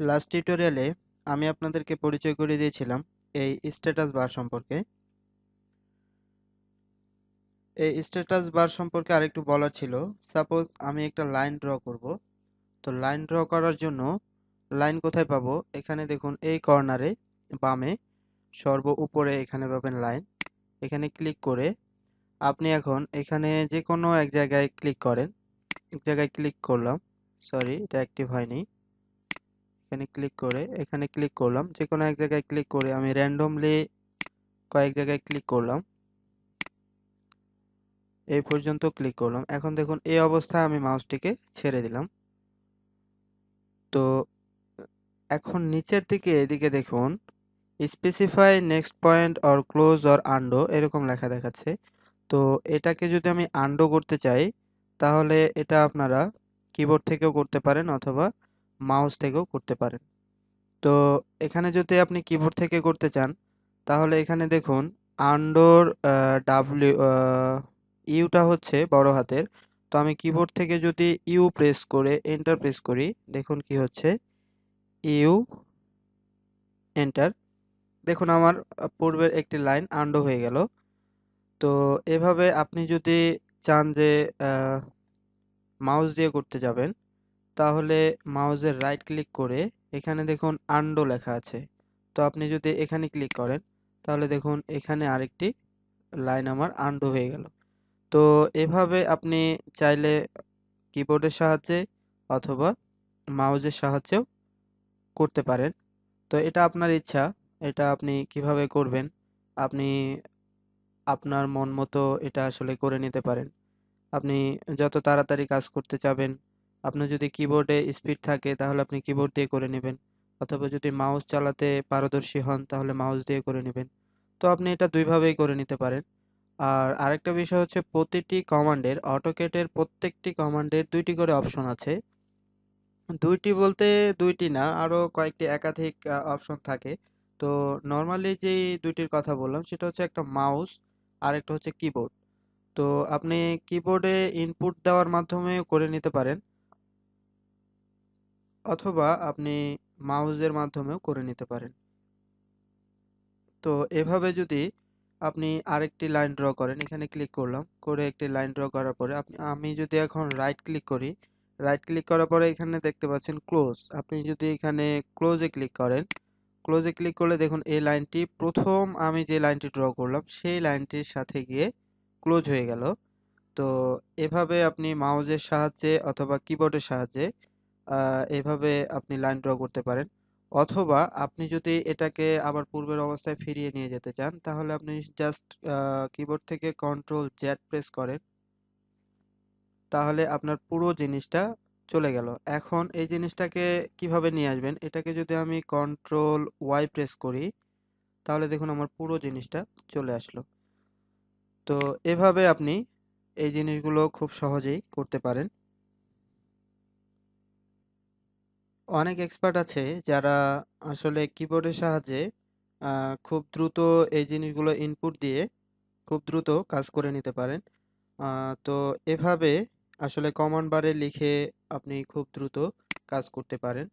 Last টিউটোরিয়ালে আমি আপনাদেরকে পরিচয় করিয়ে দিয়েছিলাম এই স্ট্যাটাস বার সম্পর্কে। এই স্ট্যাটাস বার সম্পর্কে আরেকটু বলার ছিল। সাপোজ আমি একটা লাইন ড্র করব। তো লাইন ড্র করার জন্য লাইন কোথায় পাবো? এখানে দেখুন, এই কর্নারে বামে সর্ব উপরে এখানে পাবেন লাইন। এখানে ক্লিক করে আপনি এখন এখানে যে কোনো এক জায়গায় ক্লিক করেন। এক জায়গায় ক্লিক করলাম, সরি এটা অ্যাক্টিভ হয়নি। এখানে ক্লিক করলাম, যে কোনো এক জায়গায় ক্লিক করে আমি র্যান্ডমলি কয়েক জায়গায় ক্লিক করলাম, এই পর্যন্ত ক্লিক করলাম। এখন দেখুন এই অবস্থায় আমি মাউসটিকে ছেড়ে দিলাম। তো এখন নিচের দিকে এদিকে দেখুন, specify next point or close or undo এরকম লেখা দেখাচ্ছে। তো এটাকে যদি আমি আন্ডো করতে চাই, তাহলে এটা আপনারা কিবোর্ড থেকেও করতে পারেন অথবা মাউস থেকেও করতে পারেন। তো এখানে যদি আপনি কিবোর্ড থেকে করতে চান, তাহলে এখানে দেখুন আন্ডোর ডাব্লিউ ইউটা হচ্ছে বড় হাতের। তো আমি কিবোর্ড থেকে যদি ইউ প্রেস করে এন্টার প্রেস করি, দেখুন কি হচ্ছে, ইউ এন্টার। দেখুন আমার পূর্বের একটি লাইন আন্ডো হয়ে গেল। তো এভাবে আপনি যদি চান যে মাউস দিয়ে করতে যাবেন, তাহলে মাউসের রাইট ক্লিক করে এখানে দেখুন আন্ডো লেখা আছে। তো আপনি যদি এখানে ক্লিক করেন, তাহলে দেখুন এখানে আরেকটি লাইন আমার আন্ডু হয়ে গেল। তো এভাবে আপনি চাইলে কিবোর্ডের সাহায্যে অথবা মাউসের সাহায্যেও করতে পারেন। তো এটা আপনার ইচ্ছা, এটা আপনি কিভাবে করবেন, আপনি আপনার মন মতো এটা আসলে করে নিতে পারেন। আপনি যত তাড়াতাড়ি কাজ করতে চাবেন, আপনার যদি কিবোর্ডে স্পিড থাকে তাহলে আপনি কিবোর্ড দিয়ে করে নেবেন, অথবা যদি মাউস চালাতে পারদর্শী হন তাহলে মাউস দিয়ে করে নেবেন। তো আপনি এটা দুইভাবেই করে নিতে পারেন। আর আরেকটা বিষয় হচ্ছে, প্রতিটি কমান্ডের, অটোক্যাডের প্রত্যেকটি কমান্ডের দুইটি করে অপশন আছে। দুইটি বলতে দুইটি না, আরো কয়েকটি একাধিক অপশন থাকে। তো নর্মালি যেই দুইটির কথা বললাম সেটা হচ্ছে একটা মাউস আর একটা হচ্ছে কিবোর্ড। তো আপনি কিবোর্ডে ইনপুট দেওয়ার মাধ্যমে করে নিতে পারেন, অথবা আপনি মাউসের মাধ্যমেও করে নিতে পারেন। তো এভাবে যদি আপনি আরেকটি লাইন ড্র করেন, এখানে ক্লিক করলাম, করে একটি লাইন ড্র করার পরে আমি যদি এখন রাইট ক্লিক করি, রাইট ক্লিক করার পরে এখানে দেখতে পাচ্ছেন ক্লোজ। আপনি যদি এখানে ক্লোজে ক্লিক করেন, ক্লোজে ক্লিক করলে দেখুন এই লাইনটি, প্রথম আমি যে লাইনটি ড্র করলাম সেই লাইনটির সাথে গিয়ে ক্লোজ হয়ে গেল। তো এভাবে আপনি মাউসের সাহায্যে অথবা কিবোর্ডের সাহায্যে এভাবে আপনি লাইন ড্র করতে পারেন। অথবা আপনি যদি এটাকে আবার পূর্বের অবস্থায় ফিরিয়ে নিয়ে যেতে চান, তাহলে আপনি জাস্ট কিবোর্ড থেকে কন্ট্রোল জেড প্রেস করেন, তাহলে আপনার পুরো জিনিসটা চলে গেল। এখন এই জিনিসটাকে কিভাবে নিয়ে আসবেন, এটাকে যদি আমি কন্ট্রোল ওয়াই প্রেস করি, তাহলে দেখুন আমার পুরো জিনিসটা চলে আসলো। তো এভাবে আপনি এই জিনিসগুলো খুব সহজেই করতে পারেন। অনেক এক্সপার্ট আছে যারা আসলে কিবোর্ডের সাহায্যে খুব দ্রুত এই জিনিসগুলো ইনপুট দিয়ে খুব দ্রুত কাজ করে নিতে পারেন। তো এভাবে আসলে কমান্ড বারে লিখে আপনি খুব দ্রুত কাজ করতে পারেন।